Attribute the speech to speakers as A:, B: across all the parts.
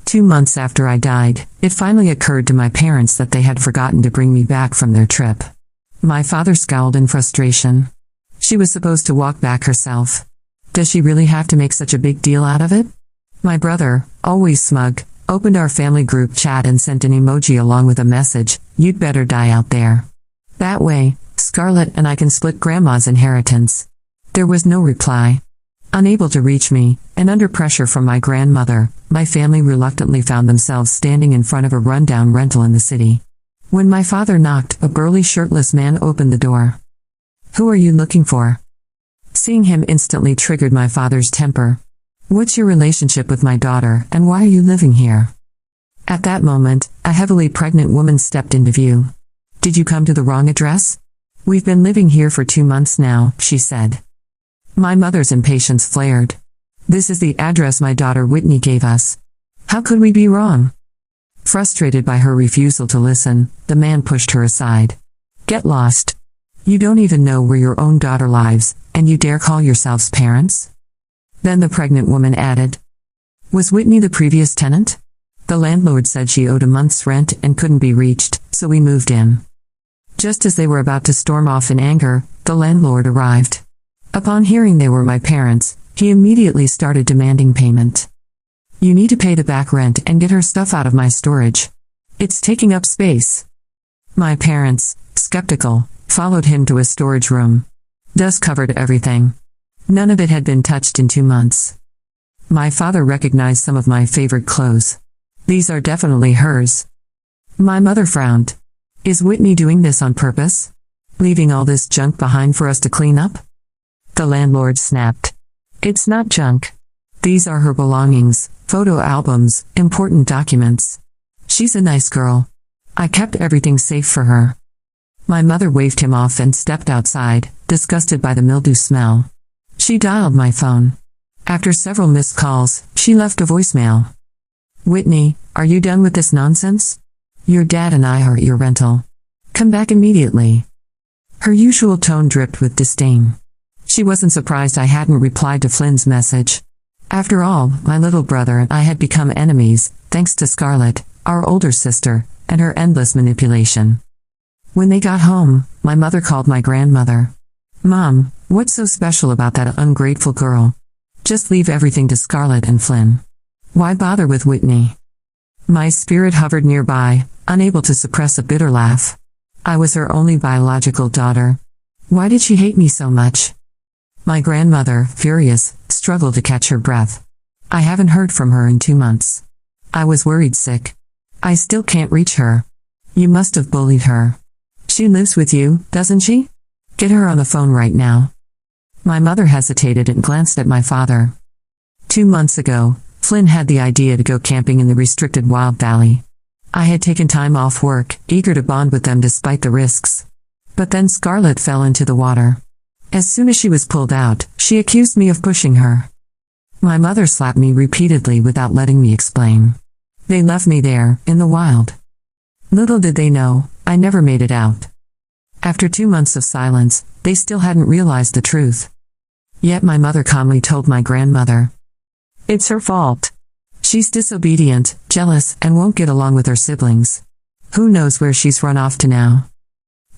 A: 2 months after I died, it finally occurred to my parents that they had forgotten to bring me back from their trip. My father scowled in frustration. She was supposed to walk back herself. Does she really have to make such a big deal out of it? My brother, always smug, opened our family group chat and sent an emoji along with a message, "You'd better die out there. That way, Scarlett and I can split Grandma's inheritance." There was no reply. Unable to reach me, and under pressure from my grandmother, my family reluctantly found themselves standing in front of a rundown rental in the city. When my father knocked, a burly shirtless man opened the door. "Who are you looking for?" Seeing him instantly triggered my father's temper. "What's your relationship with my daughter, and why are you living here?" At that moment, a heavily pregnant woman stepped into view. "Did you come to the wrong address? We've been living here for 2 months now," she said. My mother's impatience flared. "This is the address my daughter Whitney gave us. How could we be wrong?" Frustrated by her refusal to listen, the man pushed her aside. "Get lost. You don't even know where your own daughter lives, and you dare call yourselves parents?" Then the pregnant woman added, "Was Whitney the previous tenant? The landlord said she owed a month's rent and couldn't be reached, so we moved in." Just as they were about to storm off in anger, the landlord arrived. Upon hearing they were my parents, he immediately started demanding payment. "You need to pay the back rent and get her stuff out of my storage. It's taking up space." My parents, skeptical, followed him to a storage room. Dust covered everything. None of it had been touched in 2 months. My father recognized some of my favorite clothes. "These are definitely hers." My mother frowned. "Is Whitney doing this on purpose? Leaving all this junk behind for us to clean up?" The landlord snapped. "It's not junk. These are her belongings, photo albums, important documents. She's a nice girl. I kept everything safe for her." My mother waved him off and stepped outside, disgusted by the mildew smell. She dialed my phone. After several missed calls, she left a voicemail. "Whitney, are you done with this nonsense? Your dad and I are at your rental. Come back immediately." Her usual tone dripped with disdain. She wasn't surprised I hadn't replied to Flynn's message. After all, my little brother and I had become enemies, thanks to Scarlett, our older sister, and her endless manipulation. When they got home, my mother called my grandmother. "Mom, what's so special about that ungrateful girl? Just leave everything to Scarlett and Flynn. Why bother with Whitney?" My spirit hovered nearby, unable to suppress a bitter laugh. I was her only biological daughter. Why did she hate me so much? My grandmother, furious, struggled to catch her breath. "I haven't heard from her in 2 months. I was worried sick. I still can't reach her. You must have bullied her. She lives with you, doesn't she? Get her on the phone right now." My mother hesitated and glanced at my father. 2 months ago, Flynn had the idea to go camping in the restricted Wild Valley. I had taken time off work, eager to bond with them despite the risks. But then Scarlett fell into the water. As soon as she was pulled out, she accused me of pushing her. My mother slapped me repeatedly without letting me explain. They left me there, in the wild. Little did they know, I never made it out. After 2 months of silence, they still hadn't realized the truth. Yet my mother calmly told my grandmother, "It's her fault. She's disobedient, jealous, and won't get along with her siblings. Who knows where she's run off to now?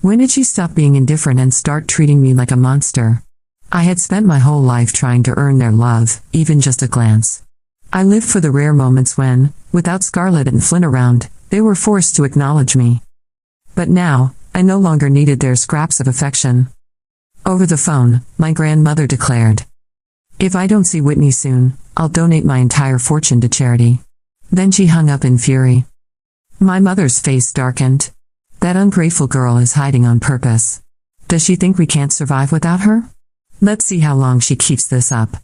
A: When did she stop being indifferent and start treating me like a monster?" I had spent my whole life trying to earn their love, even just a glance. I lived for the rare moments when, without Scarlett and Flynn around, they were forced to acknowledge me. But now, I no longer needed their scraps of affection. Over the phone, my grandmother declared, "If I don't see Whitney soon, I'll donate my entire fortune to charity." Then she hung up in fury. My mother's face darkened. That ungrateful girl is hiding on purpose. Does she think we can't survive without her? Let's see how long she keeps this up.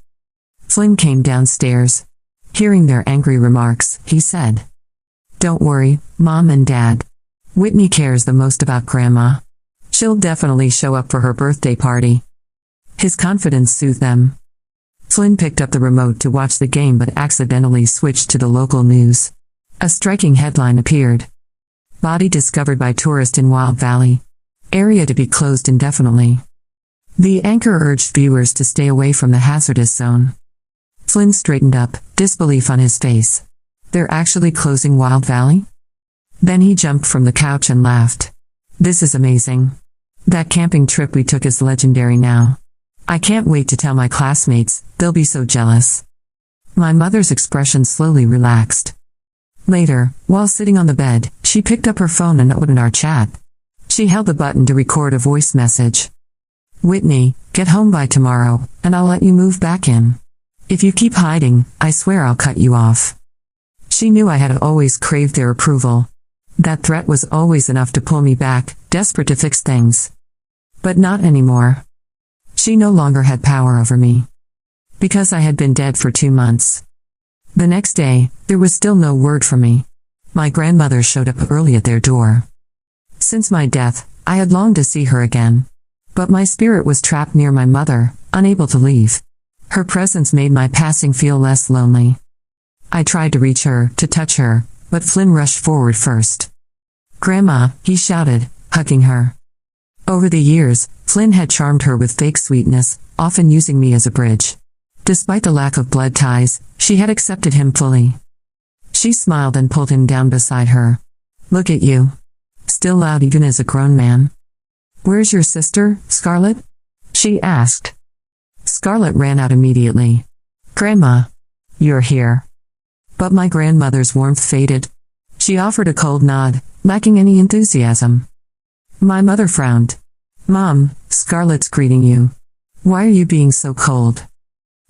A: Flynn came downstairs. Hearing their angry remarks, he said, "Don't worry, Mom and Dad. Whitney cares the most about Grandma. She'll definitely show up for her birthday party." His confidence soothed them. Flynn picked up the remote to watch the game but accidentally switched to the local news. A striking headline appeared. "Body discovered by tourist in Wild Valley. Area to be closed indefinitely." The anchor urged viewers to stay away from the hazardous zone. Flynn straightened up, disbelief on his face. They're actually closing Wild Valley? Then he jumped from the couch and laughed. This is amazing. That camping trip we took is legendary now. I can't wait to tell my classmates, they'll be so jealous. My mother's expression slowly relaxed. Later, while sitting on the bed, she picked up her phone and opened our chat. She held the button to record a voice message. Whitney, get home by tomorrow, and I'll let you move back in. If you keep hiding, I swear I'll cut you off. She knew I had always craved their approval. That threat was always enough to pull me back, desperate to fix things. But not anymore. She no longer had power over me. Because I had been dead for 2 months. The next day, there was still no word from me. My grandmother showed up early at their door. Since my death, I had longed to see her again. But my spirit was trapped near my mother, unable to leave. Her presence made my passing feel less lonely. I tried to reach her, to touch her, but Flynn rushed forward first. Grandma, he shouted, hugging her. Over the years, Flynn had charmed her with fake sweetness, often using me as a bridge. Despite the lack of blood ties, she had accepted him fully. She smiled and pulled him down beside her. Look at you. Still loud even as a grown man. Where's your sister, Scarlett? She asked. Scarlett ran out immediately. Grandma. You're here. But my grandmother's warmth faded. She offered a cold nod, lacking any enthusiasm. My mother frowned. Mom, Scarlett's greeting you. Why are you being so cold?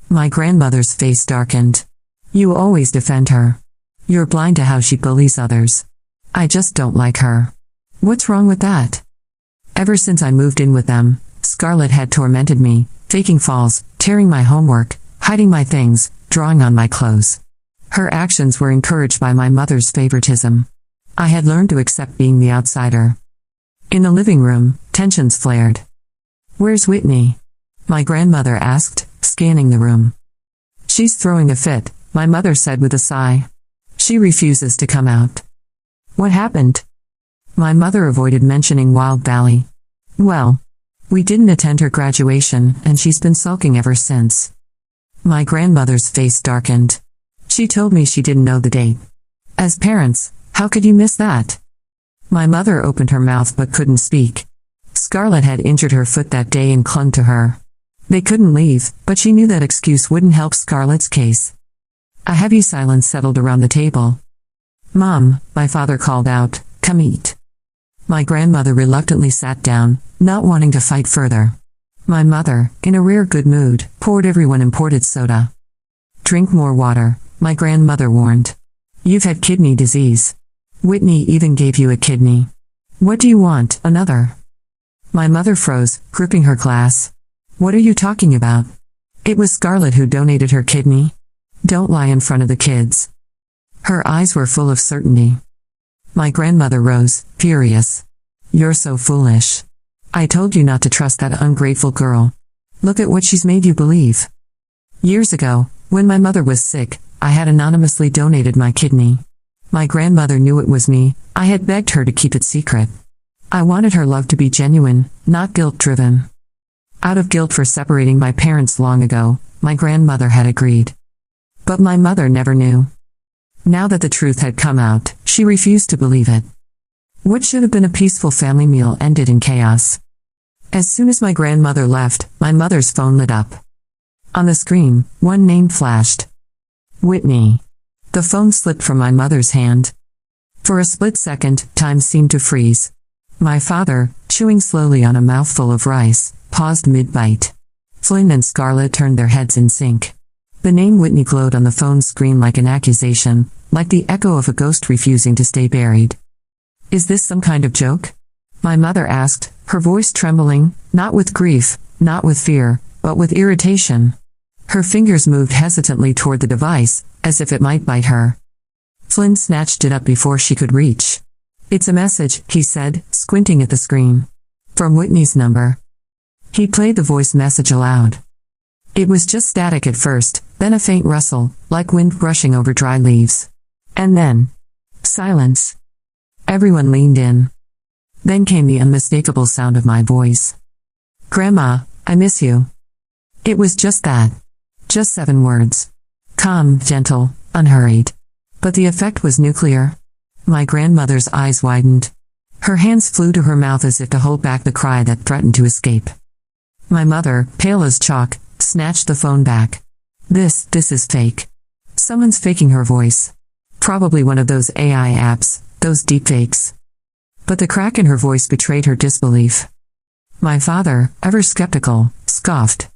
A: My grandmother's face darkened. You always defend her. You're blind to how she bullies others. I just don't like her. What's wrong with that? Ever since I moved in with them, Scarlett had tormented me, faking falls, tearing my homework, hiding my things, drawing on my clothes. Her actions were encouraged by my mother's favoritism. I had learned to accept being the outsider. In the living room, tensions flared. Where's Whitney? My grandmother asked, scanning the room. She's throwing a fit, my mother said with a sigh. She refuses to come out. What happened? My mother avoided mentioning Wild Valley. Well, we didn't attend her graduation, and she's been sulking ever since. My grandmother's face darkened. She told me she didn't know the date. As parents, how could you miss that? My mother opened her mouth but couldn't speak. Scarlett had injured her foot that day and clung to her. They couldn't leave, but she knew that excuse wouldn't help Scarlett's case. A heavy silence settled around the table. Mom, my father called out, come eat. My grandmother reluctantly sat down, not wanting to fight further. My mother, in a rare good mood, poured everyone imported soda. Drink more water, my grandmother warned. You've had kidney disease. Whitney even gave you a kidney. What do you want, another? My mother froze, gripping her glass. What are you talking about? It was Scarlett who donated her kidney. Don't lie in front of the kids. Her eyes were full of certainty. My grandmother rose, furious. You're so foolish. I told you not to trust that ungrateful girl. Look at what she's made you believe. Years ago, when my mother was sick, I had anonymously donated my kidney. My grandmother knew it was me. I had begged her to keep it secret. I wanted her love to be genuine, not guilt-driven. Out of guilt for separating my parents long ago, my grandmother had agreed. But my mother never knew. Now that the truth had come out, she refused to believe it. What should have been a peaceful family meal ended in chaos. As soon as my grandmother left, my mother's phone lit up. On the screen, one name flashed. Whitney. The phone slipped from my mother's hand. For a split second, time seemed to freeze. My father, chewing slowly on a mouthful of rice, paused mid-bite. Flynn and Scarlett turned their heads in sync. The name Whitney glowed on the phone screen like an accusation, like the echo of a ghost refusing to stay buried. Is this some kind of joke? My mother asked, her voice trembling, not with grief, not with fear, but with irritation. Her fingers moved hesitantly toward the device, as if it might bite her. Flynn snatched it up before she could reach. It's a message, he said, squinting at the screen. From Whitney's number. He played the voice message aloud. It was just static at first, then a faint rustle, like wind brushing over dry leaves. And then silence. Everyone leaned in. Then came the unmistakable sound of my voice. Grandma, I miss you. It was just that. Just 7 words. Calm, gentle, unhurried. But the effect was nuclear. My grandmother's eyes widened. Her hands flew to her mouth as if to hold back the cry that threatened to escape. My mother, pale as chalk, snatched the phone back. This is fake. Someone's faking her voice. Probably one of those AI apps, those deepfakes. But the crack in her voice betrayed her disbelief. My father, ever skeptical, scoffed.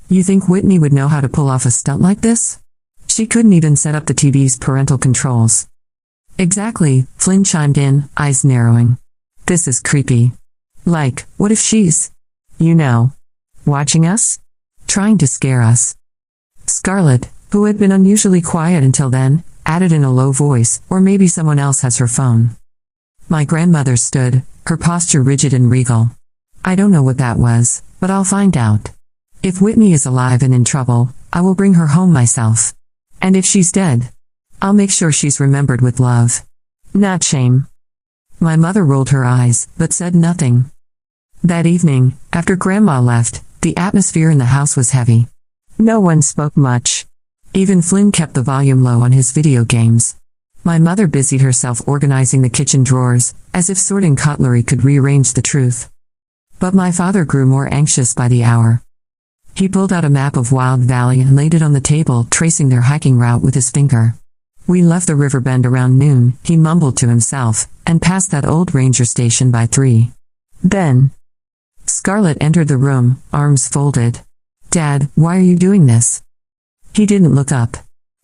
A: You think Whitney would know how to pull off a stunt like this? She couldn't even set up the TV's parental controls. Exactly, Flynn chimed in, eyes narrowing. This is creepy. Like, what if she's, watching us? Trying to scare us. Scarlett, who had been unusually quiet until then, added in a low voice, or maybe someone else has her phone. My grandmother stood, her posture rigid and regal. I don't know what that was, but I'll find out. If Whitney is alive and in trouble, I will bring her home myself. And if she's dead, I'll make sure she's remembered with love. Not shame. My mother rolled her eyes, but said nothing. That evening, after Grandma left, the atmosphere in the house was heavy. No one spoke much. Even Flynn kept the volume low on his video games. My mother busied herself organizing the kitchen drawers, as if sorting cutlery could rearrange the truth. But my father grew more anxious by the hour. He pulled out a map of Wild Valley and laid it on the table, tracing their hiking route with his finger. We left the river bend around noon, he mumbled to himself, and passed that old ranger station by 3. Then Scarlett entered the room, arms folded. Dad, why are you doing this? He didn't look up.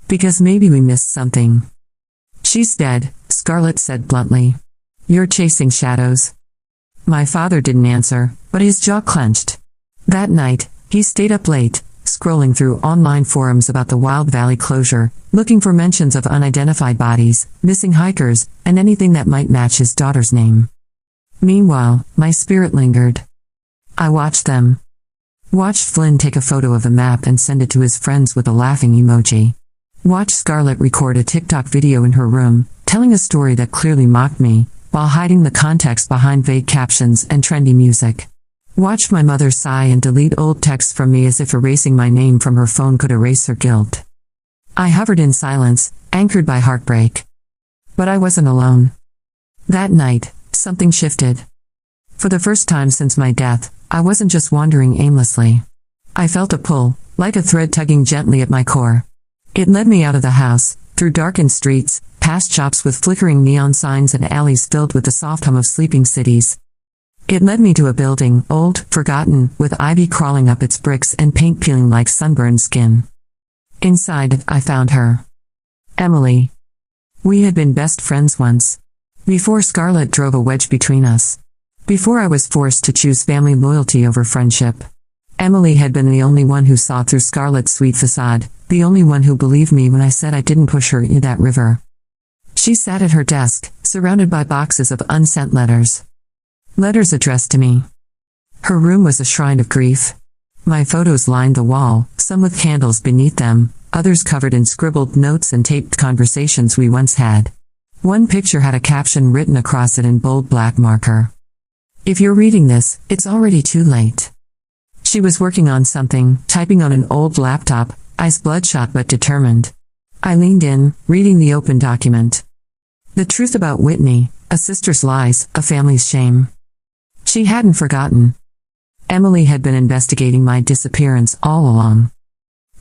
A: Because maybe we missed something. She's dead, Scarlett said bluntly. You're chasing shadows. My father didn't answer, but his jaw clenched. That night, he stayed up late, scrolling through online forums about the Wild Valley closure, looking for mentions of unidentified bodies, missing hikers, and anything that might match his daughter's name. Meanwhile, my spirit lingered. I watched them. Watched Flynn take a photo of the map and send it to his friends with a laughing emoji. Watched Scarlett record a TikTok video in her room, telling a story that clearly mocked me, while hiding the context behind vague captions and trendy music. Watched my mother sigh and delete old texts from me as if erasing my name from her phone could erase her guilt. I hovered in silence, anchored by heartbreak. But I wasn't alone. That night, something shifted. For the first time since my death, I wasn't just wandering aimlessly. I felt a pull, like a thread tugging gently at my core. It led me out of the house, through darkened streets, past shops with flickering neon signs and alleys filled with the soft hum of sleeping cities. It led me to a building, old, forgotten, with ivy crawling up its bricks and paint peeling like sunburned skin. Inside, I found her. Emily. We had been best friends once. Before Scarlett drove a wedge between us. Before I was forced to choose family loyalty over friendship. Emily had been the only one who saw through Scarlett's sweet facade, the only one who believed me when I said I didn't push her into that river. She sat at her desk, surrounded by boxes of unsent letters. Letters addressed to me. Her room was a shrine of grief. My photos lined the wall, some with candles beneath them, others covered in scribbled notes and taped conversations we once had. One picture had a caption written across it in bold black marker. If you're reading this, it's already too late. She was working on something, typing on an old laptop, eyes bloodshot but determined. I leaned in, reading the open document. The truth about Whitney, a sister's lies, a family's shame. She hadn't forgotten. Emily had been investigating my disappearance all along.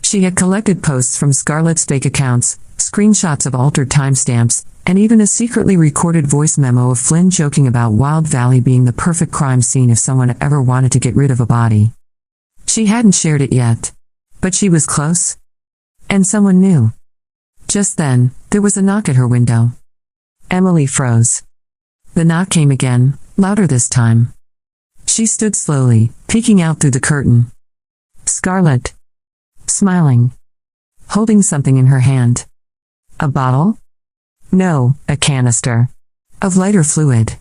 A: She had collected posts from Scarlett's fake accounts, screenshots of altered timestamps, and even a secretly recorded voice memo of Flynn joking about Wild Valley being the perfect crime scene if someone ever wanted to get rid of a body. She hadn't shared it yet. But she was close. And someone knew. Just then, there was a knock at her window. Emily froze. The knock came again, louder this time. She stood slowly, peeking out through the curtain. Scarlett. Smiling. Holding something in her hand. A bottle? No, a canister. Of lighter fluid.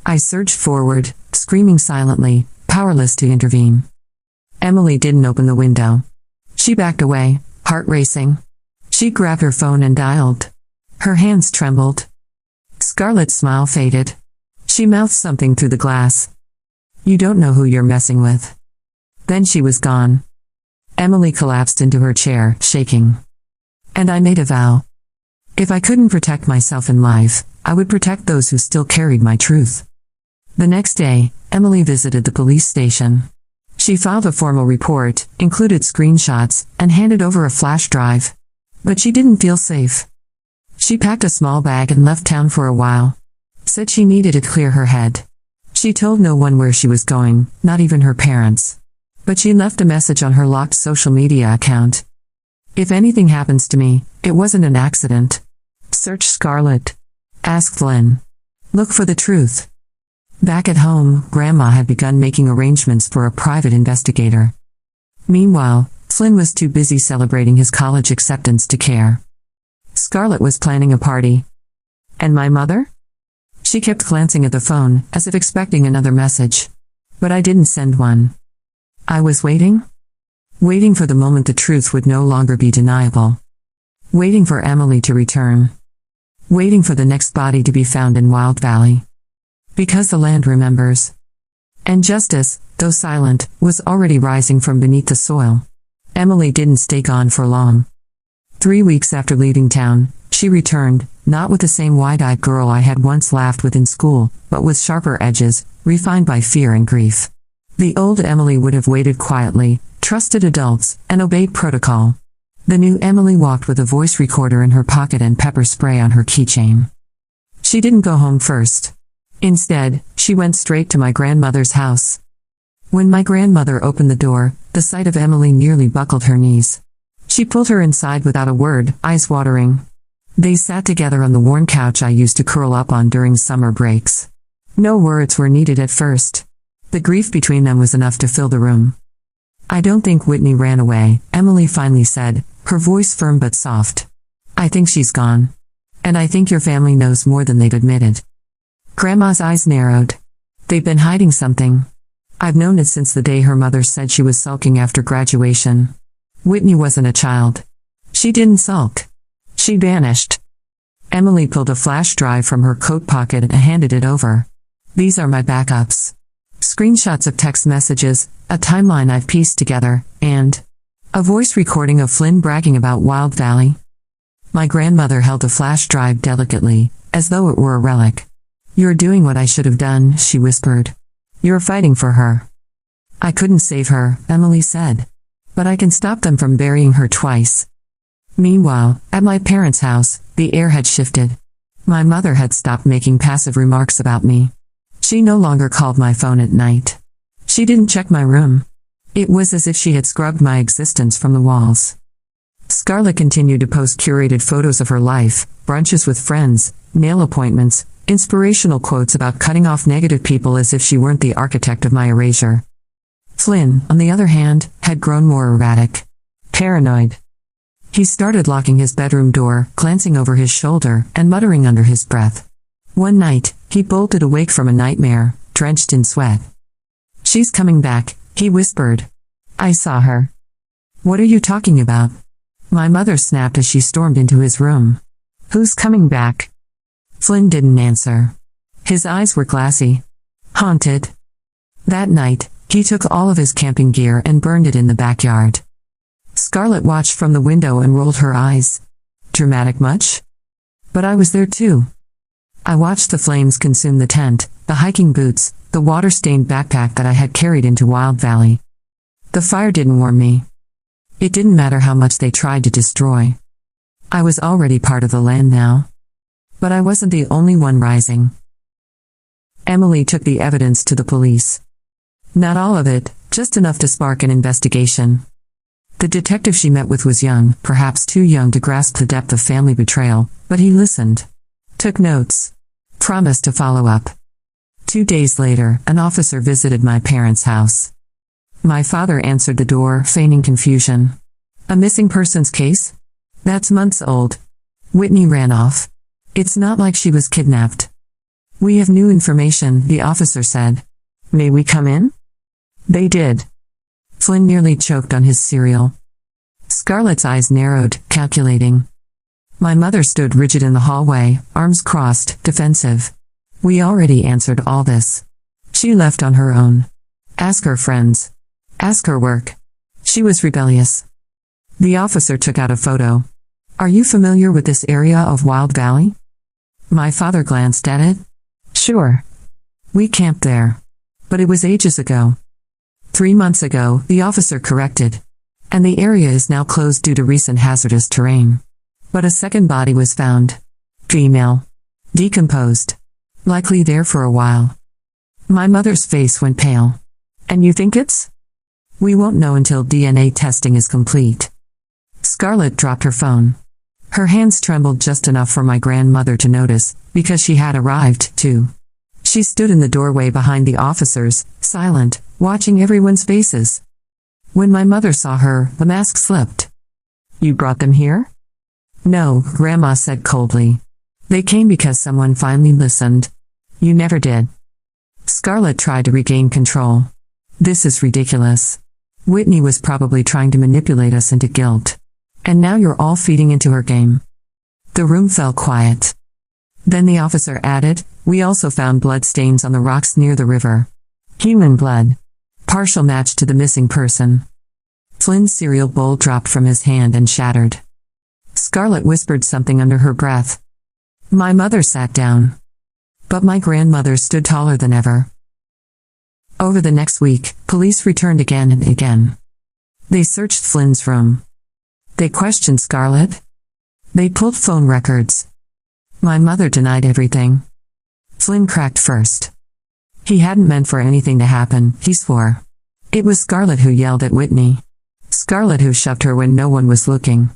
A: I surged forward, screaming silently, powerless to intervene. Emily didn't open the window. She backed away, heart racing. She grabbed her phone and dialed. Her hands trembled. Scarlett's smile faded. She mouthed something through the glass. You don't know who you're messing with. Then she was gone. Emily collapsed into her chair, shaking. And I made a vow. If I couldn't protect myself in life, I would protect those who still carried my truth. The next day, Emily visited the police station. She filed a formal report, included screenshots, and handed over a flash drive. But she didn't feel safe. She packed a small bag and left town for a while. Said she needed to clear her head. She told no one where she was going, not even her parents. But she left a message on her locked social media account. If anything happens to me, it wasn't an accident. Search Scarlett. Ask Flynn. Look for the truth. Back at home, Grandma had begun making arrangements for a private investigator. Meanwhile, Flynn was too busy celebrating his college acceptance to care. Scarlett was planning a party. And my mother? She kept glancing at the phone, as if expecting another message. But I didn't send one. I was waiting? Waiting for the moment the truth would no longer be deniable. Waiting for Emily to return. Waiting for the next body to be found in Wild Valley. Because the land remembers. And justice, though silent, was already rising from beneath the soil. Emily didn't stay gone for long. 3 weeks after leaving town, she returned, not with the same wide-eyed girl I had once laughed with in school, but with sharper edges, refined by fear and grief. The old Emily would have waited quietly, trusted adults, and obeyed protocol. The new Emily walked with a voice recorder in her pocket and pepper spray on her keychain. She didn't go home first. Instead, she went straight to my grandmother's house. When my grandmother opened the door, the sight of Emily nearly buckled her knees. She pulled her inside without a word, eyes watering. They sat together on the worn couch I used to curl up on during summer breaks. No words were needed at first. The grief between them was enough to fill the room. I don't think Whitney ran away, Emily finally said, her voice firm but soft. I think she's gone. And I think your family knows more than they've admitted. Grandma's eyes narrowed. They've been hiding something. I've known it since the day her mother said she was sulking after graduation. Whitney wasn't a child. She didn't sulk. She vanished. Emily pulled a flash drive from her coat pocket and handed it over. These are my backups. Screenshots of text messages, a timeline I've pieced together, and a voice recording of Flynn bragging about Wild Valley. My grandmother held the flash drive delicately, as though it were a relic. You're doing what I should have done, she whispered. You're fighting for her. I couldn't save her, Emily said. But I can stop them from burying her twice. Meanwhile, at my parents' house, the air had shifted. My mother had stopped making passive remarks about me. She no longer called my phone at night. She didn't check my room. It was as if she had scrubbed my existence from the walls. Scarlett continued to post curated photos of her life, brunches with friends, nail appointments, inspirational quotes about cutting off negative people as if she weren't the architect of my erasure. Flynn, on the other hand, had grown more erratic. Paranoid. He started locking his bedroom door, glancing over his shoulder, and muttering under his breath. One night, he bolted awake from a nightmare, drenched in sweat. She's coming back, he whispered. I saw her. What are you talking about? My mother snapped as she stormed into his room. Who's coming back? Flynn didn't answer. His eyes were glassy. Haunted. That night, he took all of his camping gear and burned it in the backyard. Scarlett watched from the window and rolled her eyes. Dramatic much? But I was there too. I watched the flames consume the tent, the hiking boots, the water-stained backpack that I had carried into Wild Valley. The fire didn't warm me. It didn't matter how much they tried to destroy. I was already part of the land now. But I wasn't the only one rising. Emily took the evidence to the police. Not all of it, just enough to spark an investigation. The detective she met with was young, perhaps too young to grasp the depth of family betrayal, but he listened. Took notes. Promised to follow up. 2 days later, an officer visited my parents' house. My father answered the door, feigning confusion. A missing persons case? That's months old. Whitney ran off. It's not like she was kidnapped. We have new information, the officer said. May we come in? They did. Flynn nearly choked on his cereal. Scarlett's eyes narrowed, calculating. My mother stood rigid in the hallway, arms crossed, defensive. We already answered all this. She left on her own. Ask her friends. Ask her work. She was rebellious. The officer took out a photo. Are you familiar with this area of Wild Valley? My father glanced at it. Sure. We camped there. But it was ages ago. 3 months ago, the officer corrected. And the area is now closed due to recent hazardous terrain. But a second body was found. Female. Decomposed. Likely there for a while. My mother's face went pale. And you think it's? We won't know until DNA testing is complete. Scarlett dropped her phone. Her hands trembled just enough for my grandmother to notice, because she had arrived, too. She stood in the doorway behind the officers, silent, watching everyone's faces. When my mother saw her, the mask slipped. You brought them here? No, Grandma said coldly. They came because someone finally listened. You never did. Scarlett tried to regain control. This is ridiculous. Whitney was probably trying to manipulate us into guilt. And now you're all feeding into her game. The room fell quiet. Then the officer added, we also found blood stains on the rocks near the river. Human blood. Partial match to the missing person. Flynn's cereal bowl dropped from his hand and shattered. Scarlett whispered something under her breath. My mother sat down. But my grandmother stood taller than ever. Over the next week, police returned again and again. They searched Flynn's room. They questioned Scarlett. They pulled phone records. My mother denied everything. Flynn cracked first. He hadn't meant for anything to happen, he swore. It was Scarlett who yelled at Whitney. Scarlett who shoved her when no one was looking.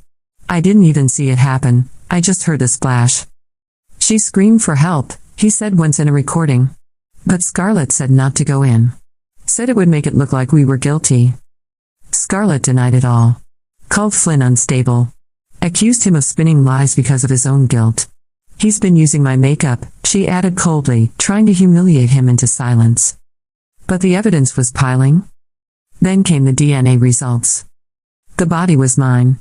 A: I didn't even see it happen, I just heard the splash. She screamed for help, he said once in a recording. But Scarlett said not to go in. Said it would make it look like we were guilty. Scarlett denied it all. Called Flynn unstable. Accused him of spinning lies because of his own guilt. He's been using my makeup, she added coldly, trying to humiliate him into silence. But the evidence was piling. Then came the DNA results. The body was mine.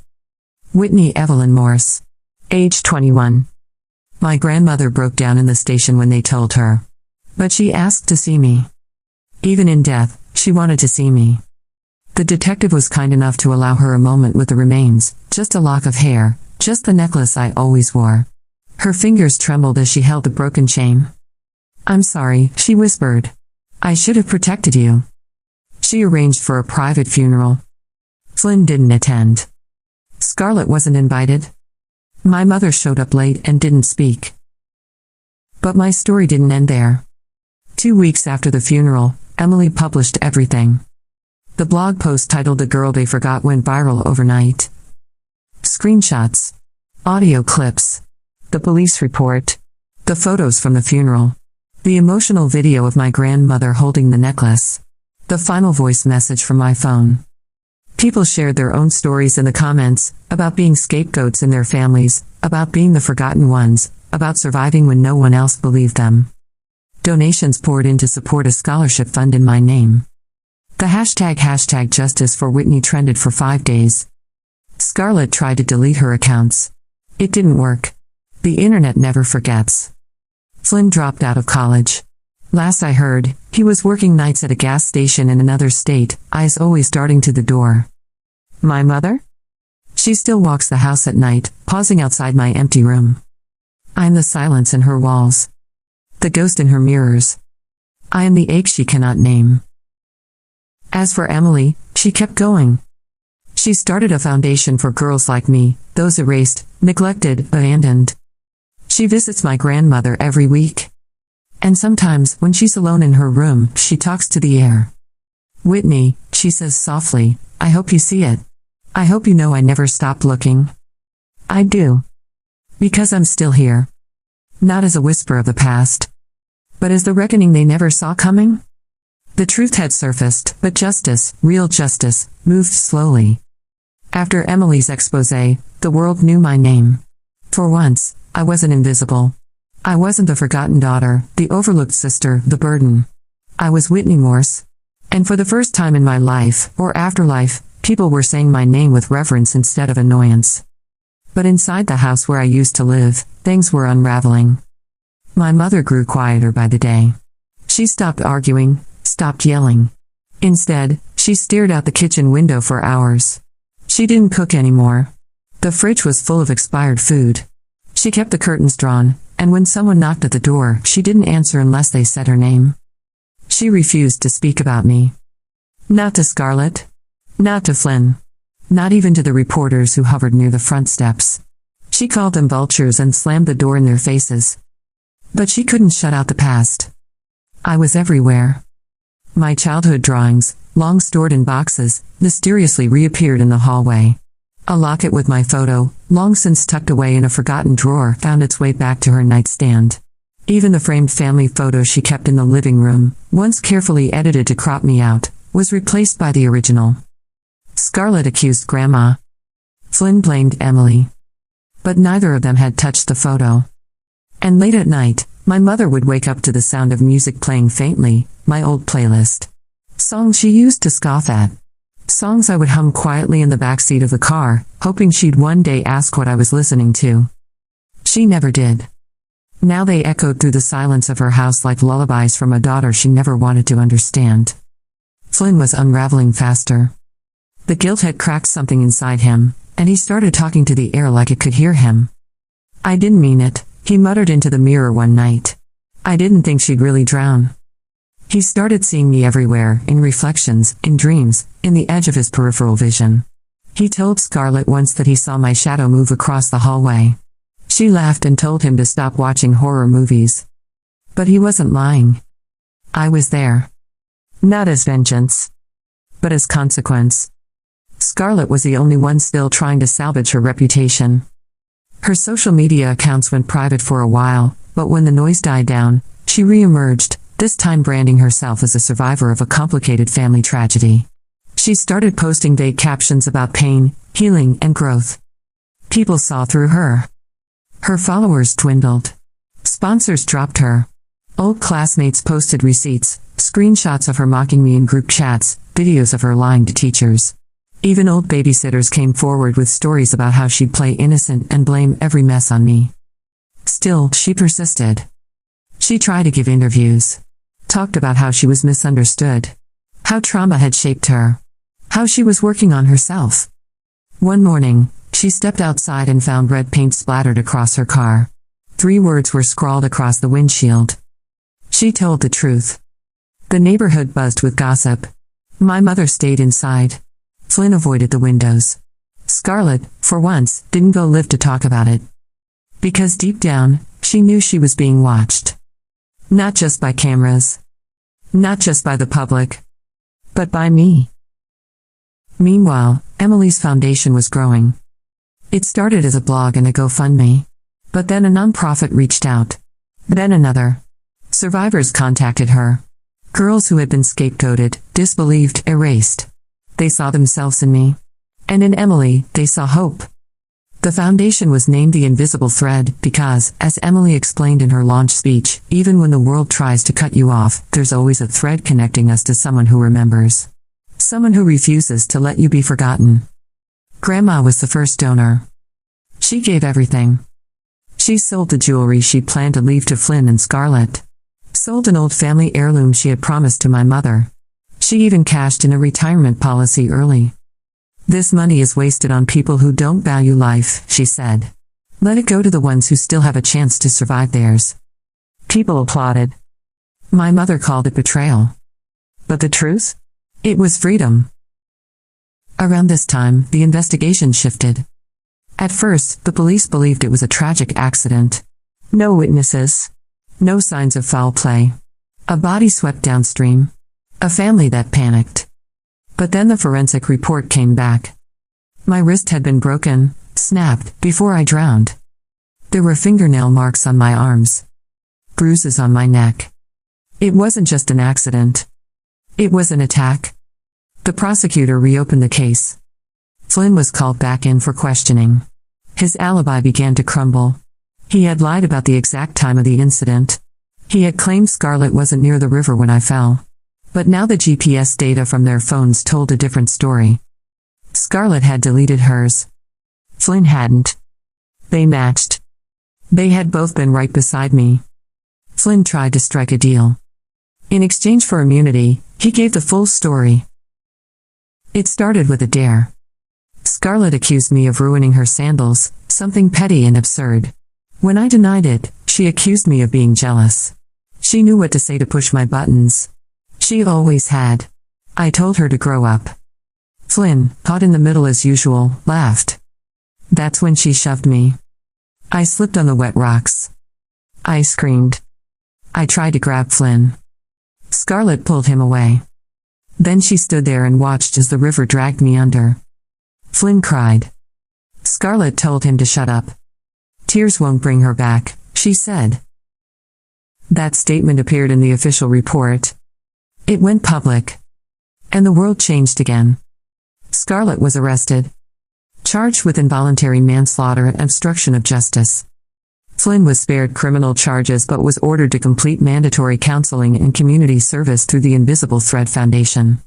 A: Whitney Evelyn Morse. Age 21. My grandmother broke down in the station when they told her. But she asked to see me. Even in death, she wanted to see me. The detective was kind enough to allow her a moment with the remains, just a lock of hair, just the necklace I always wore. Her fingers trembled as she held the broken chain. I'm sorry, she whispered. I should have protected you. She arranged for a private funeral. Flynn didn't attend. Scarlett wasn't invited. My mother showed up late and didn't speak. But my story didn't end there. 2 weeks after the funeral, Emily published everything. The blog post titled The Girl They Forgot went viral overnight. Screenshots. Audio clips. The police report. The photos from the funeral. The emotional video of my grandmother holding the necklace. The final voice message from my phone. People shared their own stories in the comments, about being scapegoats in their families, about being the forgotten ones, about surviving when no one else believed them. Donations poured in to support a scholarship fund in my name. The hashtag Justice for Whitney trended for 5 days. Scarlett tried to delete her accounts. It didn't work. The internet never forgets. Flynn dropped out of college. Last I heard, he was working nights at a gas station in another state, eyes always darting to the door. My mother? She still walks the house at night, pausing outside my empty room. I'm the silence in her walls. The ghost in her mirrors. I am the ache she cannot name. As for Emily, she kept going. She started a foundation for girls like me, those erased, neglected, abandoned. She visits my grandmother every week. And sometimes, when she's alone in her room, she talks to the air. Whitney, she says softly, I hope you see it. I hope you know I never stopped looking. I do. Because I'm still here. Not as a whisper of the past. But as the reckoning they never saw coming. The truth had surfaced, but justice, real justice, moved slowly. After Emily's expose, the world knew my name. For once, I wasn't invisible. I wasn't the forgotten daughter, the overlooked sister, the burden. I was Whitney Morse. And for the first time in my life, or afterlife, people were saying my name with reverence instead of annoyance. But inside the house where I used to live, things were unraveling. My mother grew quieter by the day. She stopped arguing, stopped yelling. Instead, she stared out the kitchen window for hours. She didn't cook anymore. The fridge was full of expired food. She kept the curtains drawn, and when someone knocked at the door, she didn't answer unless they said her name. She refused to speak about me. Not to Scarlett. Not to Flynn. Not even to the reporters who hovered near the front steps. She called them vultures and slammed the door in their faces. But she couldn't shut out the past. I was everywhere. My childhood drawings, long stored in boxes, mysteriously reappeared in the hallway. A locket with my photo, long since tucked away in a forgotten drawer, found its way back to her nightstand. Even the framed family photo she kept in the living room, once carefully edited to crop me out, was replaced by the original. Scarlett accused Grandma. Flynn blamed Emily. But neither of them had touched the photo. And late at night, my mother would wake up to the sound of music playing faintly, my old playlist. Songs she used to scoff at. Songs I would hum quietly in the backseat of the car, hoping she'd one day ask what I was listening to. She never did. Now they echoed through the silence of her house like lullabies from a daughter she never wanted to understand. Flynn was unraveling faster. The guilt had cracked something inside him, and he started talking to the air like it could hear him. I didn't mean it, he muttered into the mirror one night. I didn't think she'd really drown. He started seeing me everywhere, in reflections, in dreams, in the edge of his peripheral vision. He told Scarlett once that he saw my shadow move across the hallway. She laughed and told him to stop watching horror movies. But he wasn't lying. I was there. Not as vengeance, but as consequence. Scarlett was the only one still trying to salvage her reputation. Her social media accounts went private for a while, but when the noise died down, she re-emerged, this time branding herself as a survivor of a complicated family tragedy. She started posting vague captions about pain, healing, and growth. People saw through her. Her followers dwindled. Sponsors dropped her. Old classmates posted receipts, screenshots of her mocking me in group chats, videos of her lying to teachers. Even old babysitters came forward with stories about how she'd play innocent and blame every mess on me. Still, she persisted. She tried to give interviews. Talked about how she was misunderstood. How trauma had shaped her. How she was working on herself. One morning, she stepped outside and found red paint splattered across her car. 3 words were scrawled across the windshield. She told the truth. The neighborhood buzzed with gossip. My mother stayed inside. Flynn avoided the windows. Scarlett, for once, didn't go live to talk about it. Because deep down, she knew she was being watched. Not just by cameras. Not just by the public. But by me. Meanwhile, Emily's foundation was growing. It started as a blog and a GoFundMe. But then a nonprofit reached out. Then another. Survivors contacted her. Girls who had been scapegoated, disbelieved, erased. They saw themselves in me. And in Emily, they saw hope. The foundation was named The Invisible Thread because, as Emily explained in her launch speech, even when the world tries to cut you off, there's always a thread connecting us to someone who remembers. Someone who refuses to let you be forgotten. Grandma was the first donor. She gave everything. She sold the jewelry she'd planned to leave to Flynn and Scarlett. Sold an old family heirloom she had promised to my mother. She even cashed in a retirement policy early. This money is wasted on people who don't value life, she said. Let it go to the ones who still have a chance to survive theirs. People applauded. My mother called it betrayal. But the truth? It was freedom. Around this time, the investigation shifted. At first, the police believed it was a tragic accident. No witnesses. No signs of foul play. A body swept downstream. A family that panicked. But then the forensic report came back. My wrist had been broken, snapped, before I drowned. There were fingernail marks on my arms. Bruises on my neck. It wasn't just an accident. It was an attack. The prosecutor reopened the case. Flynn was called back in for questioning. His alibi began to crumble. He had lied about the exact time of the incident. He had claimed Scarlett wasn't near the river when I fell. But now the GPS data from their phones told a different story. Scarlett had deleted hers. Flynn hadn't. They matched. They had both been right beside me. Flynn tried to strike a deal. In exchange for immunity, he gave the full story. It started with a dare. Scarlett accused me of ruining her sandals, something petty and absurd. When I denied it, she accused me of being jealous. She knew what to say to push my buttons. She always had. I told her to grow up. Flynn, caught in the middle as usual, laughed. That's when she shoved me. I slipped on the wet rocks. I screamed. I tried to grab Flynn. Scarlett pulled him away. Then she stood there and watched as the river dragged me under. Flynn cried. Scarlett told him to shut up. Tears won't bring her back, she said. That statement appeared in the official report. It went public. And the world changed again. Scarlett was arrested. Charged with involuntary manslaughter and obstruction of justice. Flynn was spared criminal charges but was ordered to complete mandatory counseling and community service through the Invisible Thread Foundation.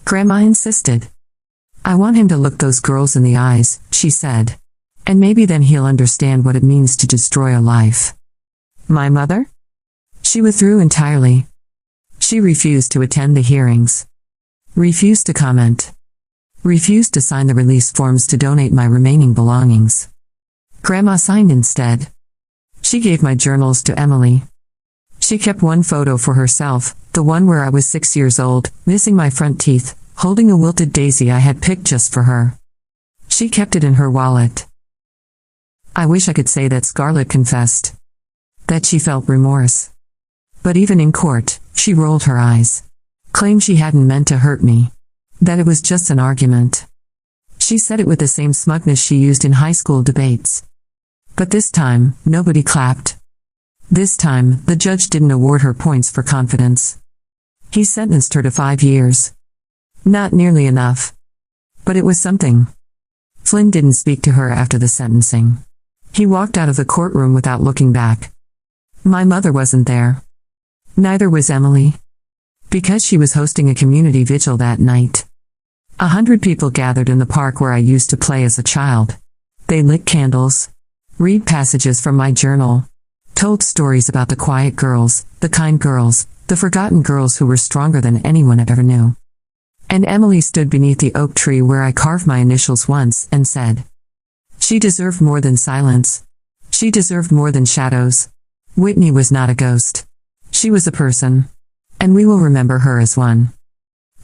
A: Grandma insisted. I want him to look those girls in the eyes, she said. And maybe then he'll understand what it means to destroy a life. My mother? She withdrew entirely. She refused to attend the hearings. Refused to comment. Refused to sign the release forms to donate my remaining belongings. Grandma signed instead. She gave my journals to Emily. She kept one photo for herself, the one where I was 6 years old, missing my front teeth, holding a wilted daisy I had picked just for her. She kept it in her wallet. I wish I could say that Scarlett confessed. That she felt remorse. But even in court, she rolled her eyes. Claimed she hadn't meant to hurt me. That it was just an argument. She said it with the same smugness she used in high school debates. But this time, nobody clapped. This time, the judge didn't award her points for confidence. He sentenced her to 5 years. Not nearly enough. But it was something. Flynn didn't speak to her after the sentencing. He walked out of the courtroom without looking back. My mother wasn't there. Neither was Emily. Because she was hosting a community vigil that night. 100 people gathered in the park where I used to play as a child. They lit candles, read passages from my journal, told stories about the quiet girls, the kind girls, the forgotten girls who were stronger than anyone I ever knew. And Emily stood beneath the oak tree where I carved my initials once and said, she deserved more than silence. She deserved more than shadows. Whitney was not a ghost. She was a person. And we will remember her as one.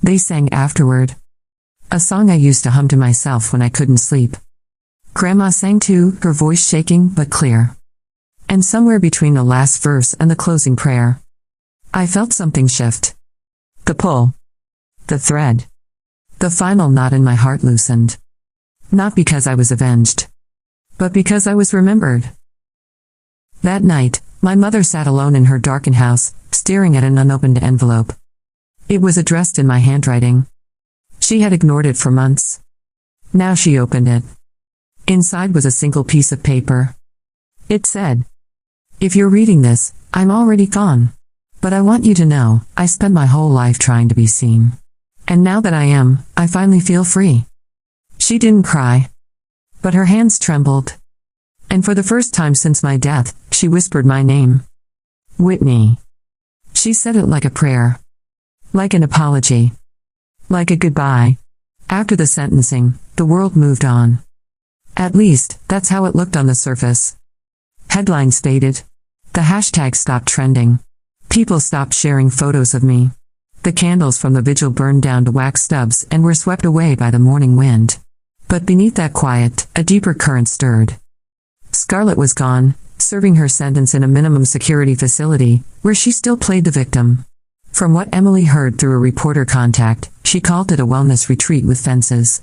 A: They sang afterward. A song I used to hum to myself when I couldn't sleep. Grandma sang too, her voice shaking but clear. And somewhere between the last verse and the closing prayer, I felt something shift. The pull. The thread. The final knot in my heart loosened. Not because I was avenged, but because I was remembered. That night, my mother sat alone in her darkened house, staring at an unopened envelope. It was addressed in my handwriting. She had ignored it for months. Now she opened it. Inside was a single piece of paper. It said, if you're reading this, I'm already gone. But I want you to know, I spent my whole life trying to be seen. And now that I am, I finally feel free. She didn't cry. But her hands trembled. And for the first time since my death, she whispered my name. Whitney. She said it like a prayer. Like an apology. Like a goodbye. After the sentencing, the world moved on. At least, that's how it looked on the surface. Headlines faded. The hashtag stopped trending. People stopped sharing photos of me. The candles from the vigil burned down to wax stubs and were swept away by the morning wind. But beneath that quiet, a deeper current stirred. Scarlett was gone, serving her sentence in a minimum security facility, where she still played the victim. From what Emily heard through a reporter contact, she called it a wellness retreat with fences.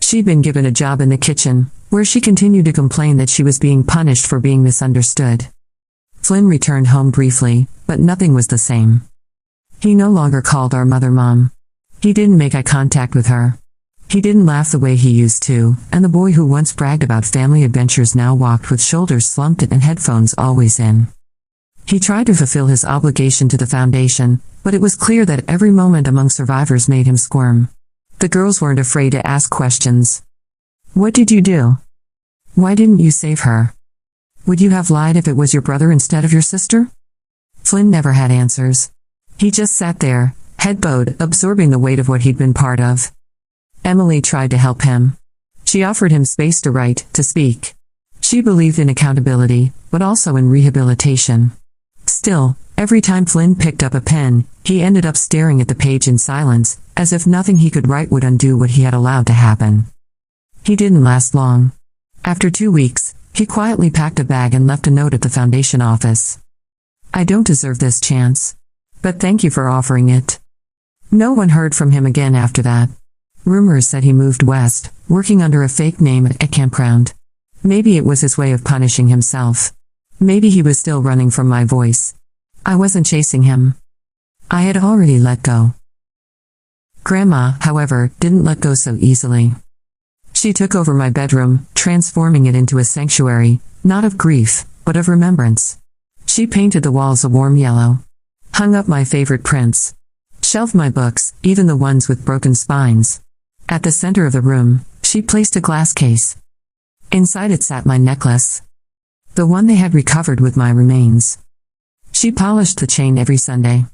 A: She'd been given a job in the kitchen, where she continued to complain that she was being punished for being misunderstood. Flynn returned home briefly, but nothing was the same. He no longer called our mother Mom. He didn't make eye contact with her. He didn't laugh the way he used to, and the boy who once bragged about family adventures now walked with shoulders slumped and headphones always in. He tried to fulfill his obligation to the foundation, but it was clear that every moment among survivors made him squirm. The girls weren't afraid to ask questions. What did you do? Why didn't you save her? Would you have lied if it was your brother instead of your sister? Flynn never had answers. He just sat there, head bowed, absorbing the weight of what he'd been part of. Emily tried to help him. She offered him space to write, to speak. She believed in accountability, but also in rehabilitation. Still, every time Flynn picked up a pen, he ended up staring at the page in silence, as if nothing he could write would undo what he had allowed to happen. He didn't last long. After 2 weeks, he quietly packed a bag and left a note at the foundation office. "I don't deserve this chance. But thank you for offering it." No one heard from him again after that. Rumors said he moved west, working under a fake name at a campground. Maybe it was his way of punishing himself. Maybe he was still running from my voice. I wasn't chasing him. I had already let go. Grandma, however, didn't let go so easily. She took over my bedroom, transforming it into a sanctuary, not of grief, but of remembrance. She painted the walls a warm yellow, hung up my favorite prints, shelved my books, even the ones with broken spines. At the center of the room, she placed a glass case. Inside it sat my necklace, the one they had recovered with my remains. She polished the chain every Sunday.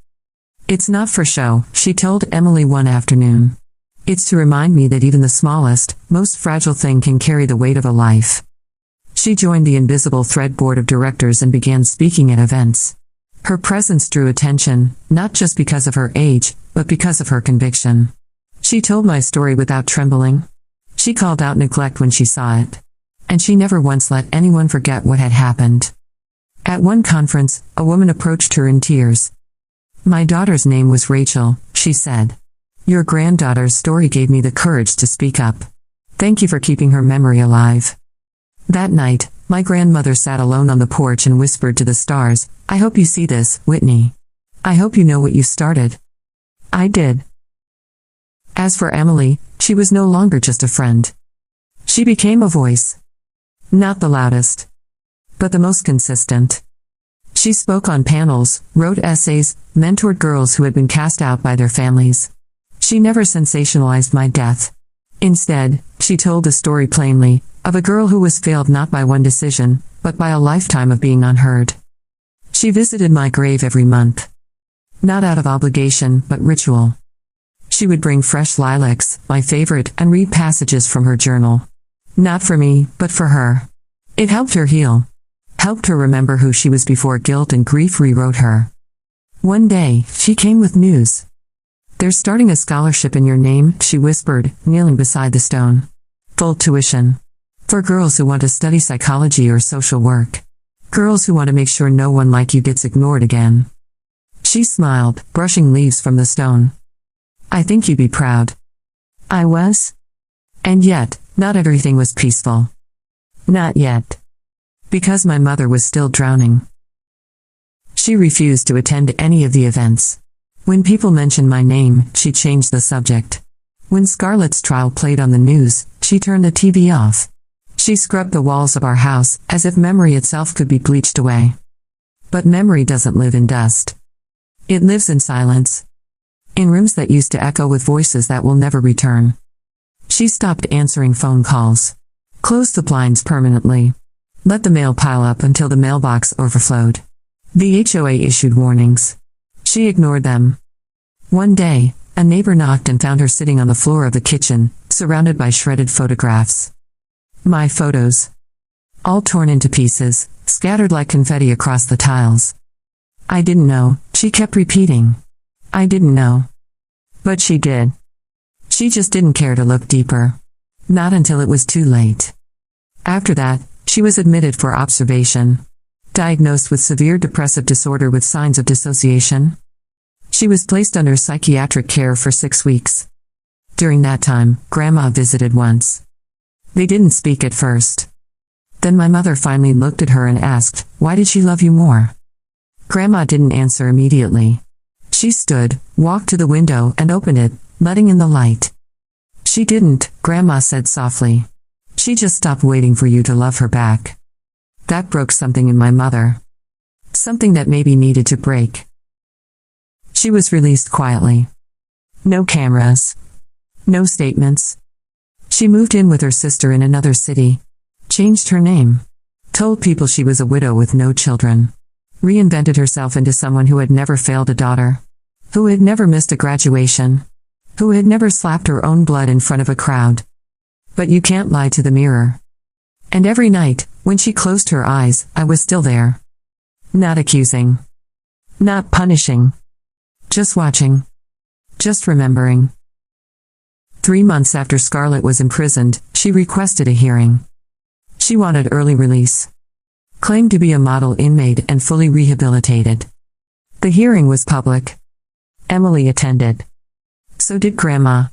A: "It's not for show," she told Emily one afternoon. "It's to remind me that even the smallest, most fragile thing can carry the weight of a life." She joined the Invisible Thread board of directors and began speaking at events. Her presence drew attention, not just because of her age, but because of her conviction. She told my story without trembling. She called out neglect when she saw it. And she never once let anyone forget what had happened. At one conference, a woman approached her in tears. "My daughter's name was Rachel," she said. "Your granddaughter's story gave me the courage to speak up. Thank you for keeping her memory alive." That night, my grandmother sat alone on the porch and whispered to the stars, "I hope you see this, Whitney. I hope you know what you started." I did. As for Emily, she was no longer just a friend. She became a voice. Not the loudest, but the most consistent. She spoke on panels, wrote essays, mentored girls who had been cast out by their families. She never sensationalized my death. Instead, she told the story plainly, of a girl who was failed not by one decision, but by a lifetime of being unheard. She visited my grave every month. Not out of obligation, but ritual. She would bring fresh lilacs, my favorite, and read passages from her journal. Not for me, but for her. It helped her heal. Helped her remember who she was before guilt and grief rewrote her. One day, she came with news. "They're starting a scholarship in your name," she whispered, kneeling beside the stone. "Full tuition. For girls who want to study psychology or social work. Girls who want to make sure no one like you gets ignored again." She smiled, brushing leaves from the stone. "I think you'd be proud." I was. And yet, not everything was peaceful. Not yet. Because my mother was still drowning. She refused to attend any of the events. When people mentioned my name, she changed the subject. When Scarlett's trial played on the news, she turned the TV off. She scrubbed the walls of our house, as if memory itself could be bleached away. But memory doesn't live in dust. It lives in silence. In rooms that used to echo with voices that will never return. She stopped answering phone calls. Closed the blinds permanently. Let the mail pile up until the mailbox overflowed. The HOA issued warnings. She ignored them. One day, a neighbor knocked and found her sitting on the floor of the kitchen, surrounded by shredded photographs. My photos. All torn into pieces, scattered like confetti across the tiles. I didn't know, she kept repeating. I didn't know. But she did. She just didn't care to look deeper. Not until it was too late. After that, she was admitted for observation. Diagnosed with severe depressive disorder with signs of dissociation. She was placed under psychiatric care for 6 weeks. During that time, Grandma visited once. They didn't speak at first. Then my mother finally looked at her and asked, "Why did she love you more?" Grandma didn't answer immediately. She stood, walked to the window, and opened it, letting in the light. "She didn't," Grandma said softly. "She just stopped waiting for you to love her back." That broke something in my mother. Something that maybe needed to break. She was released quietly. No cameras. No statements. She moved in with her sister in another city. Changed her name. Told people she was a widow with no children. Reinvented herself into someone who had never failed a daughter. Who had never missed a graduation. Who had never slapped her own blood in front of a crowd. But you can't lie to the mirror. And every night, when she closed her eyes, I was still there. Not accusing. Not punishing. Just watching. Just remembering. 3 months after Scarlett was imprisoned, she requested a hearing. She wanted early release. Claimed to be a model inmate and fully rehabilitated. The hearing was public. Emily attended. So did Grandma.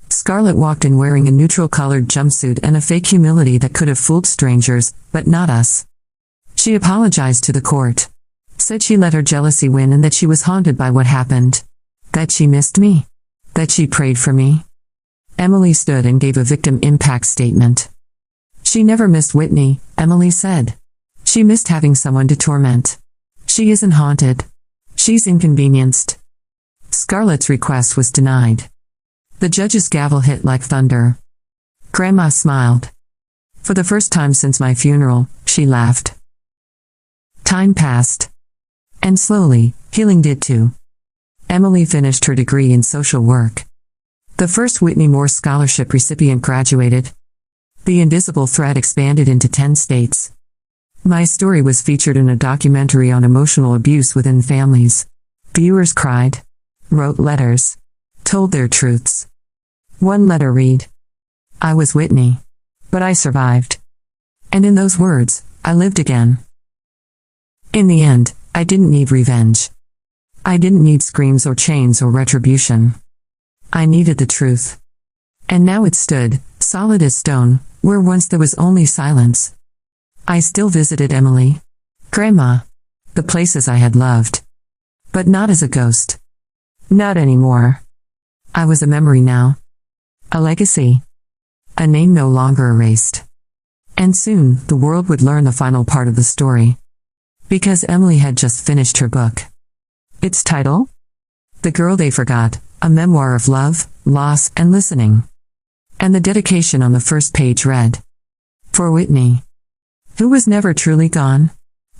A: Scarlett walked in wearing a neutral-colored jumpsuit and a fake humility that could have fooled strangers, but not us. She apologized to the court. Said she let her jealousy win and that she was haunted by what happened. That she missed me. That she prayed for me. Emily stood and gave a victim impact statement. She never missed Whitney, Emily said. She missed having someone to torment. She isn't haunted. She's inconvenienced. Scarlett's request was denied. The judge's gavel hit like thunder. Grandma smiled. For the first time since my funeral, she laughed. Time passed. And slowly, healing did too. Emily finished her degree in social work. The first Whitney Moore Scholarship recipient graduated. The invisible thread expanded into 10 states. My story was featured in a documentary on emotional abuse within families. Viewers cried, wrote letters, told their truths. One letter read, "I was Whitney, but I survived. And in those words, I lived again." In the end, I didn't need revenge. I didn't need screams or chains or retribution. I needed the truth. And now it stood, solid as stone, where once there was only silence. I still visited Emily, Grandma, the places I had loved. But not as a ghost. Not anymore. I was a memory now. A legacy. A name no longer erased. And soon, the world would learn the final part of the story. Because Emily had just finished her book. Its title? The Girl They Forgot, a memoir of love, loss, and listening. And the dedication on the first page read, "For Whitney, who was never truly gone.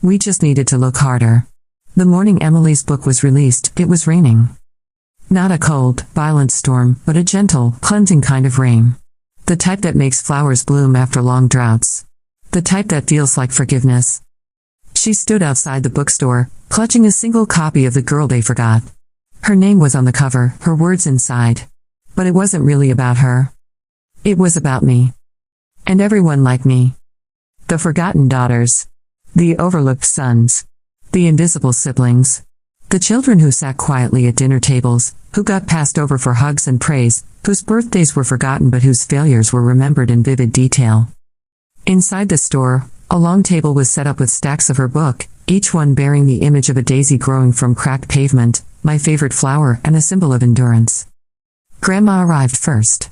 A: We just needed to look harder." The morning Emily's book was released, it was raining. Not a cold, violent storm, but a gentle, cleansing kind of rain. The type that makes flowers bloom after long droughts. The type that feels like forgiveness. She stood outside the bookstore, clutching a single copy of The Girl They Forgot. Her name was on the cover, her words inside. But it wasn't really about her. It was about me. And everyone like me. The forgotten daughters. The overlooked sons. The invisible siblings. The children who sat quietly at dinner tables, who got passed over for hugs and praise, whose birthdays were forgotten but whose failures were remembered in vivid detail. Inside the store, a long table was set up with stacks of her book, each one bearing the image of a daisy growing from cracked pavement, my favorite flower and a symbol of endurance. Grandma arrived first.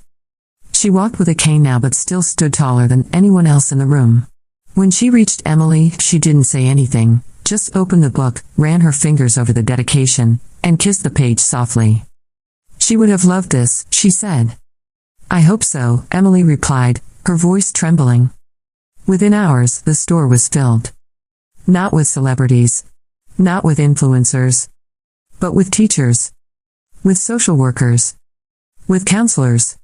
A: She walked with a cane now but still stood taller than anyone else in the room. When she reached Emily, she didn't say anything, just opened the book, ran her fingers over the dedication, and kissed the page softly. "She would have loved this," she said. "I hope so," Emily replied, her voice trembling. Within hours, the store was filled. Not with celebrities. Not with influencers. But with teachers. With social workers. With counselors.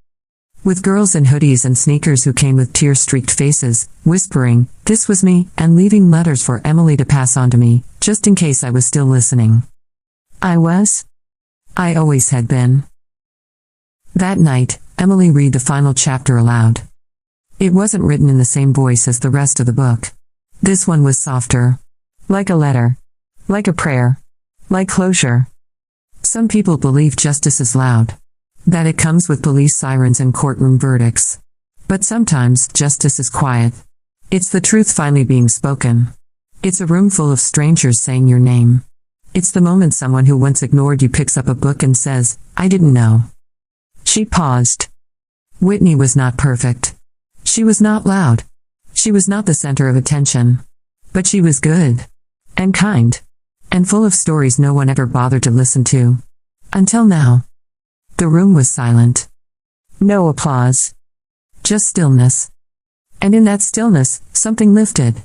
A: With girls in hoodies and sneakers who came with tear-streaked faces, whispering, "This was me," and leaving letters for Emily to pass on to me, just in case I was still listening. I was. I always had been. That night, Emily read the final chapter aloud. It wasn't written in the same voice as the rest of the book. This one was softer. Like a letter. Like a prayer. Like closure. Some people believe justice is loud. That it comes with police sirens and courtroom verdicts. But sometimes, justice is quiet. It's the truth finally being spoken. It's a room full of strangers saying your name. It's the moment someone who once ignored you picks up a book and says, "I didn't know." She paused. Whitney was not perfect. She was not loud. She was not the center of attention. But she was good. And kind. And full of stories no one ever bothered to listen to. Until now. The room was silent. No applause. Just stillness. And in that stillness, something lifted.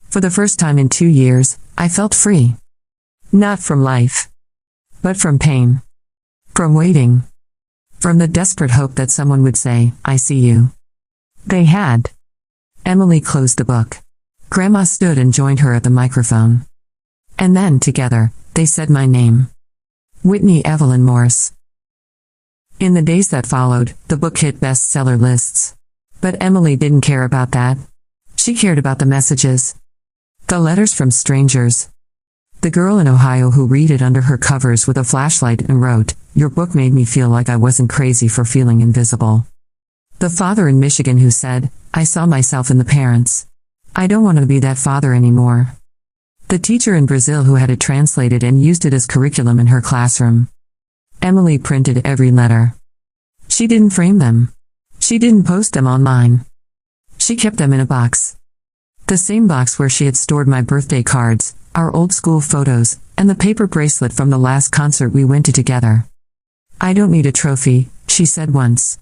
A: For the first time in 2 years, I felt free. Not from life. But from pain. From waiting. From the desperate hope that someone would say, "I see you." They had. Emily closed the book. Grandma stood and joined her at the microphone. And then, together, they said my name. Whitney Evelyn Morse. In the days that followed, the book hit bestseller lists. But Emily didn't care about that. She cared about the messages. The letters from strangers. The girl in Ohio who read it under her covers with a flashlight and wrote, "Your book made me feel like I wasn't crazy for feeling invisible." The father in Michigan who said, "I saw myself in the parents. I don't want to be that father anymore." The teacher in Brazil who had it translated and used it as curriculum in her classroom. Emily printed every letter. She didn't frame them. She didn't post them online. She kept them in a box. The same box where she had stored my birthday cards, our old school photos, and the paper bracelet from the last concert we went to together. "I don't need a trophy," she said once.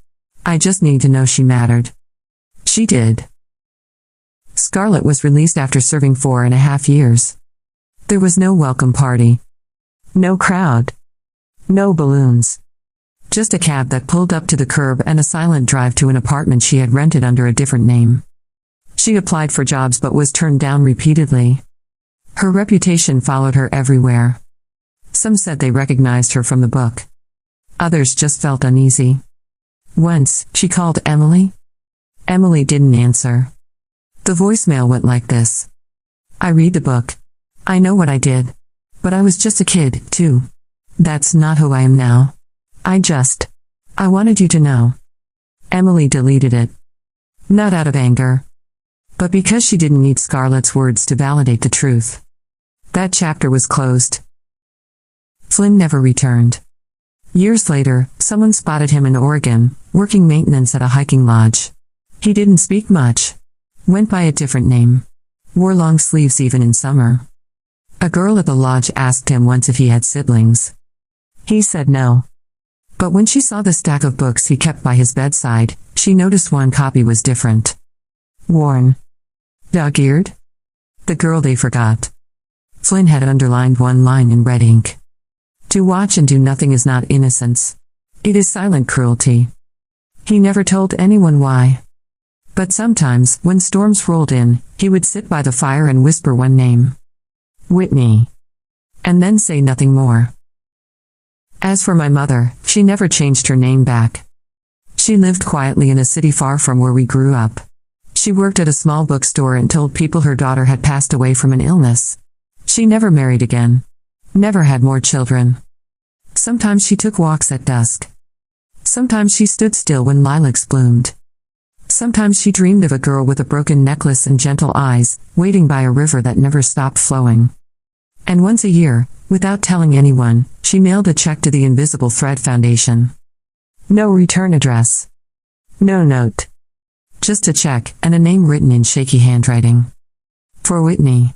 A: "I just need to know she mattered." She did. Scarlet was released after serving 4.5 years. There was no welcome party. No crowd. No balloons. Just a cab that pulled up to the curb and a silent drive to an apartment she had rented under a different name. She applied for jobs but was turned down repeatedly. Her reputation followed her everywhere. Some said they recognized her from the book. Others just felt uneasy. Once, she called Emily. Emily didn't answer. The voicemail went like this. "I read the book. I know what I did. But I was just a kid, too. That's not who I am now. I wanted you to know." Emily deleted it. Not out of anger. But because she didn't need Scarlett's words to validate the truth. That chapter was closed. Flynn never returned. Years later, someone spotted him in Oregon, working maintenance at a hiking lodge. He didn't speak much. Went by a different name. Wore long sleeves even in summer. A girl at the lodge asked him once if he had siblings. He said no. But when she saw the stack of books he kept by his bedside, she noticed one copy was different. Worn. Dog-eared? The girl they forgot. Flynn had underlined one line in red ink. To watch and do nothing is not innocence. It is silent cruelty. He never told anyone why. But sometimes, when storms rolled in, he would sit by the fire and whisper one name. Whitney. And then say nothing more. As for my mother, she never changed her name back. She lived quietly in a city far from where we grew up. She worked at a small bookstore and told people her daughter had passed away from an illness. She never married again. Never had more children. Sometimes she took walks at dusk. Sometimes she stood still when lilacs bloomed. Sometimes she dreamed of a girl with a broken necklace and gentle eyes, waiting by a river that never stopped flowing. And once a year, without telling anyone, she mailed a check to the Invisible Thread Foundation. No return address. No note. Just a check and a name written in shaky handwriting. For Whitney.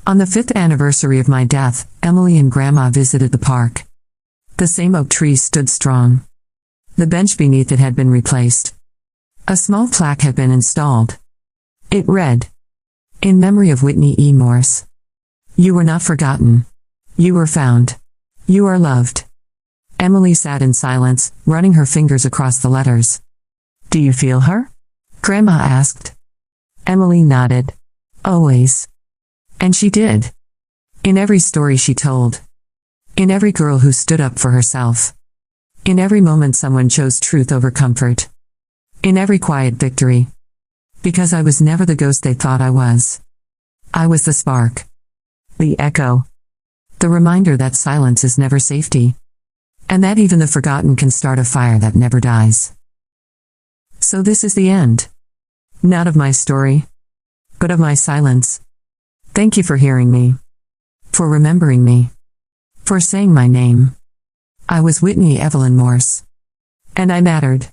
A: On the 5th anniversary of my death, Emily and Grandma visited the park. The same oak tree stood strong. The bench beneath it had been replaced. A small plaque had been installed. It read, "In memory of Whitney E. Morse. You were not forgotten. You were found. You are loved." Emily sat in silence, running her fingers across the letters. "Do you feel her?" Grandma asked. Emily nodded. "Always." And she did. In every story she told. In every girl who stood up for herself. In every moment someone chose truth over comfort. In every quiet victory. Because I was never the ghost they thought I was. I was the spark. The echo. The reminder that silence is never safety. And that even the forgotten can start a fire that never dies. So this is the end. Not of my story, but of my silence. Thank you for hearing me. For remembering me. For saying my name. I was Whitney Evelyn Morse. And I mattered.